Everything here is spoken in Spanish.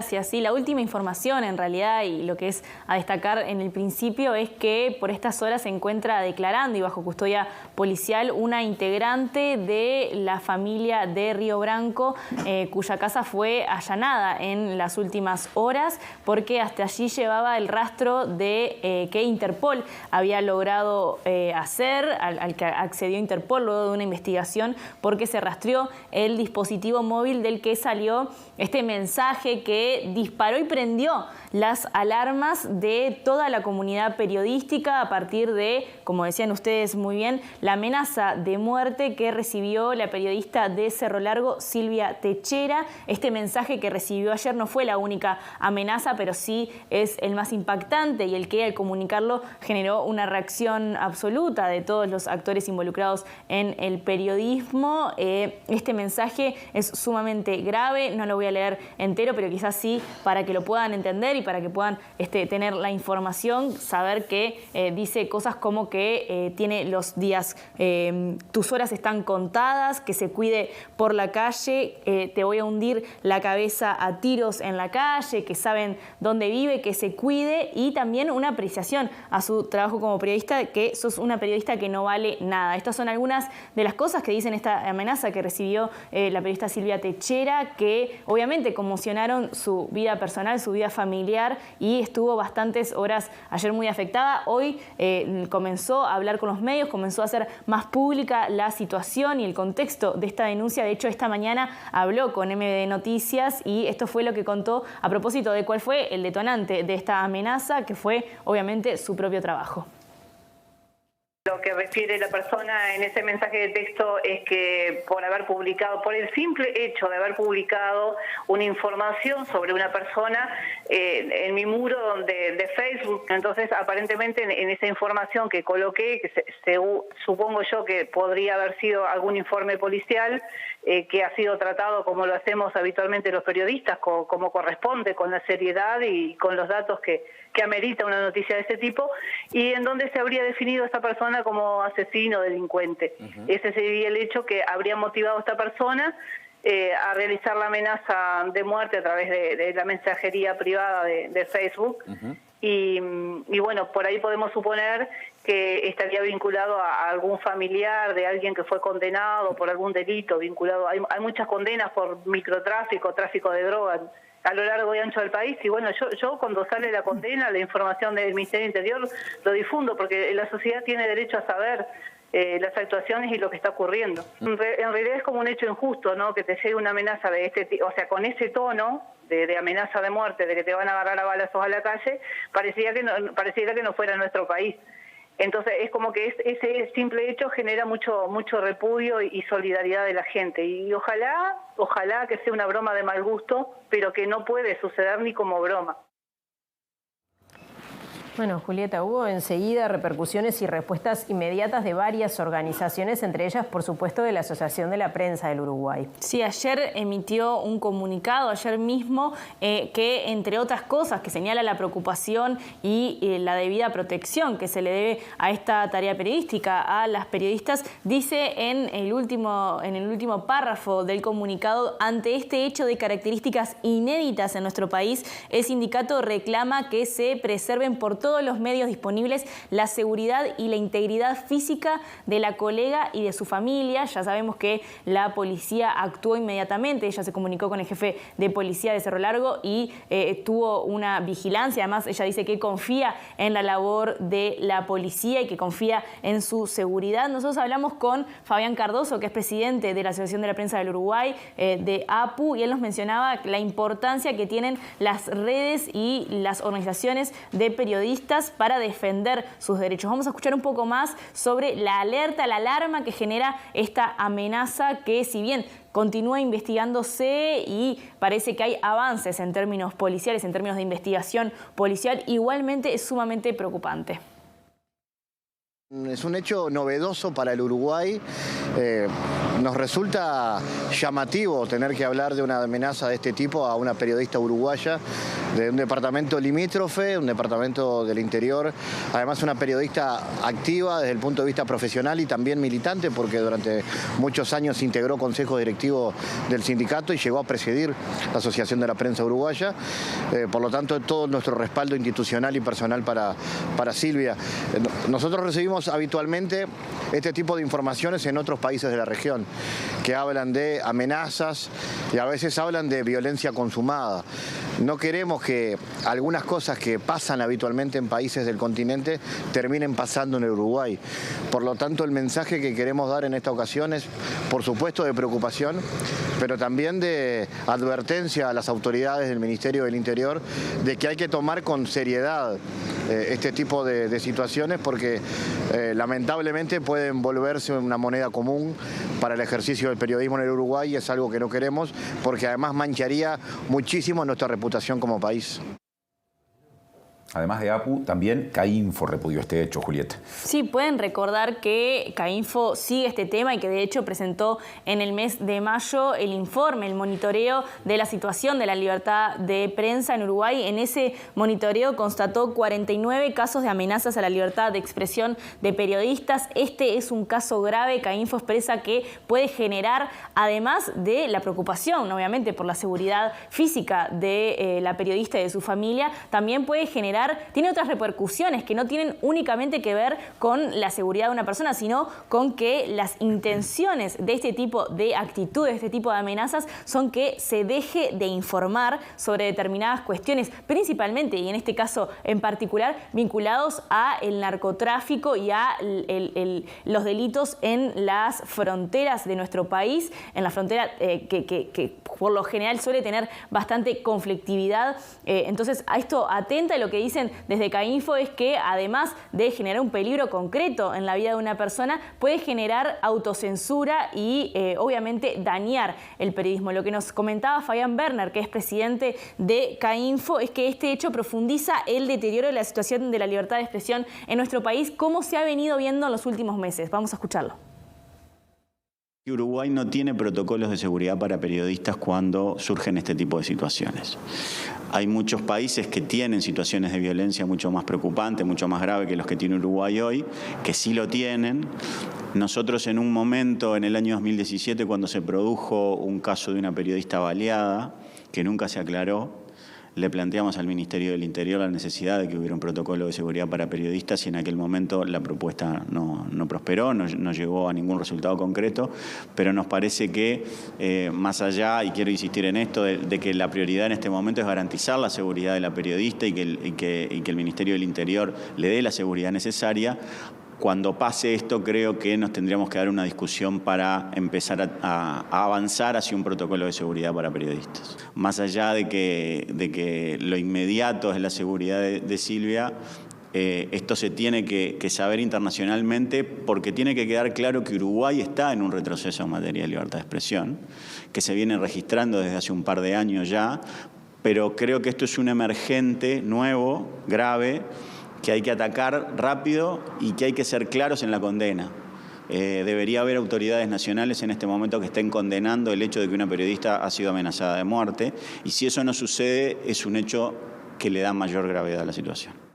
gracias. Sí, la última información en realidad y lo que es a destacar en el principio es que por estas horas se encuentra declarando y bajo custodia policial una integrante de la familia de Río Branco, cuya casa fue allanada en las últimas horas porque hasta allí llevaba el rastro de que Interpol había logrado hacer, al que accedió Interpol luego de una investigación porque se rastreó el dispositivo móvil del que salió este mensaje que disparó y prendió las alarmas de toda la comunidad periodística a partir de, como decían ustedes muy bien, la amenaza de muerte que recibió la periodista de Cerro Largo, Silvia Techera. Este mensaje que recibió ayer no fue la única amenaza, pero sí es el más impactante y el que al comunicarlo generó una reacción absoluta de todos los actores involucrados en el periodismo. Este mensaje es sumamente grave, no lo voy a leer entero, pero quizás sí para que lo puedan entender y para que puedan tener la información, saber que dice cosas como que tiene los días, tus horas están contadas, que se cuide por la calle, te voy a hundir la cabeza a tiros en la calle, que saben dónde vive, que se cuide, y también una apreciación a su trabajo como periodista, que sos una periodista que no vale nada. Estas son algunas de las cosas que dicen esta amenaza que recibió la periodista Silvia Techera, que obviamente conmocionaron su vida personal, su vida familiar, y estuvo bastantes horas ayer muy afectada. Hoy comenzó a hablar con los medios, comenzó a hacer más pública la situación y el contexto de esta denuncia. De hecho, esta mañana habló con MD Noticias y esto fue lo que contó a propósito de cuál fue el detonante de esta amenaza, que fue obviamente su propio trabajo. Lo que refiere la persona en ese mensaje de texto es que por el simple hecho de haber publicado una información sobre una persona en mi muro de Facebook, entonces aparentemente en esa información que coloqué, que supongo yo que podría haber sido algún informe policial, que ha sido tratado como lo hacemos habitualmente los periodistas, como corresponde, con la seriedad y con los datos que amerita una noticia de este tipo, y en donde se habría definido a esta persona como asesino, delincuente. Ese sería el hecho que habría motivado a esta persona a realizar la amenaza de muerte a través de la mensajería privada de Facebook. Y bueno, por ahí podemos suponer que estaría vinculado a algún familiar de alguien que fue condenado por algún delito vinculado. Hay muchas condenas por microtráfico, tráfico de drogas a lo largo y ancho del país, y bueno, yo cuando sale la condena, la información del Ministerio del Interior, lo difundo, porque la sociedad tiene derecho a saber las actuaciones y lo que está ocurriendo. En realidad es como un hecho injusto, ¿no?, que te llegue una amenaza de este tipo, o sea, con ese tono de amenaza de muerte, de que te van a agarrar a balazos a la calle, pareciera que no fuera nuestro país. Entonces es como que ese simple hecho genera mucho repudio y solidaridad de la gente, y ojalá que sea una broma de mal gusto, pero que no puede suceder ni como broma. Bueno, Julieta, hubo enseguida repercusiones y respuestas inmediatas de varias organizaciones, entre ellas, por supuesto, de la Asociación de la Prensa del Uruguay. Sí, ayer emitió un comunicado, ayer mismo, que, entre otras cosas, que señala la preocupación y la debida protección que se le debe a esta tarea periodística, a las periodistas, dice en el último párrafo del comunicado: ante este hecho de características inéditas en nuestro país, el sindicato reclama que se preserven por todos los medios disponibles la seguridad y la integridad física de la colega y de su familia. Ya sabemos que la policía actuó inmediatamente, ella se comunicó con el jefe de policía de Cerro Largo y tuvo una vigilancia. Además, ella dice que confía en la labor de la policía y que confía en su seguridad. Nosotros hablamos con Fabián Cardoso, que es presidente de la Asociación de la Prensa del Uruguay, de APU, y él nos mencionaba la importancia que tienen las redes y las organizaciones de periodistas para defender sus derechos. Vamos a escuchar un poco más sobre la alerta, la alarma que genera esta amenaza, que si bien continúa investigándose y parece que hay avances en términos policiales, en términos de investigación policial, igualmente es sumamente preocupante. Es un hecho novedoso para el Uruguay. Nos resulta llamativo tener que hablar de una amenaza de este tipo a una periodista uruguaya de un departamento limítrofe, un departamento del interior, además una periodista activa desde el punto de vista profesional y también militante, porque durante muchos años integró consejo directivo del sindicato y llegó a presidir la Asociación de la Prensa Uruguaya. Por lo tanto, todo nuestro respaldo institucional y personal para Silvia. Nosotros recibimos habitualmente este tipo de informaciones en otros países de la región, que hablan de amenazas y a veces hablan de violencia consumada. No queremos que algunas cosas que pasan habitualmente en países del continente terminen pasando en el Uruguay. Por lo tanto, el mensaje que queremos dar en esta ocasión es, por supuesto, de preocupación, pero también de advertencia a las autoridades del Ministerio del Interior de que hay que tomar con seriedad este tipo de situaciones, porque lamentablemente pueden volverse una moneda común para el ejercicio del periodismo en el Uruguay, y es algo que no queremos, porque además mancharía muchísimo nuestra reputación como país. Además de APU, también CAINFO repudió este hecho, Julieta. Sí, pueden recordar que CAINFO sigue este tema y que de hecho presentó en el mes de mayo el informe, el monitoreo de la situación de la libertad de prensa en Uruguay. En ese monitoreo constató 49 casos de amenazas a la libertad de expresión de periodistas. Este es un caso grave. CAINFO expresa que puede generar, además de la preocupación, obviamente, por la seguridad física de la periodista y de su familia, también puede generar, tiene otras repercusiones que no tienen únicamente que ver con la seguridad de una persona, sino con que las intenciones de este tipo de actitudes, de este tipo de amenazas, son que se deje de informar sobre determinadas cuestiones, principalmente, y en este caso en particular, vinculados a el narcotráfico y a los delitos en las fronteras de nuestro país, en la frontera que por lo general suele tener bastante conflictividad. Entonces, a esto atenta, y lo que dicen desde CAINFO es que además de generar un peligro concreto en la vida de una persona, puede generar autocensura y obviamente dañar el periodismo. Lo que nos comentaba Fabián Berner, que es presidente de CAINFO, es que este hecho profundiza el deterioro de la situación de la libertad de expresión en nuestro país, como se ha venido viendo en los últimos meses. Vamos a escucharlo. Uruguay no tiene protocolos de seguridad para periodistas cuando surgen este tipo de situaciones. Hay muchos países que tienen situaciones de violencia mucho más preocupantes, mucho más graves que los que tiene Uruguay hoy, que sí lo tienen. Nosotros en un momento, en el año 2017, cuando se produjo un caso de una periodista baleada, que nunca se aclaró, le planteamos al Ministerio del Interior la necesidad de que hubiera un protocolo de seguridad para periodistas, y en aquel momento la propuesta no prosperó, no llegó a ningún resultado concreto, pero nos parece que más allá, y quiero insistir en esto, de que la prioridad en este momento es garantizar la seguridad de la periodista y que el Ministerio del Interior le dé la seguridad necesaria. Cuando pase esto, creo que nos tendríamos que dar una discusión para empezar a avanzar hacia un protocolo de seguridad para periodistas. Más allá de que lo inmediato es la seguridad de Silvia, esto se tiene que saber internacionalmente, porque tiene que quedar claro que Uruguay está en un retroceso en materia de libertad de expresión, que se viene registrando desde hace un par de años ya, pero creo que esto es un emergente nuevo, grave, que hay que atacar rápido y que hay que ser claros en la condena. Debería haber autoridades nacionales en este momento que estén condenando el hecho de que una periodista ha sido amenazada de muerte, y si eso no sucede, es un hecho que le da mayor gravedad a la situación.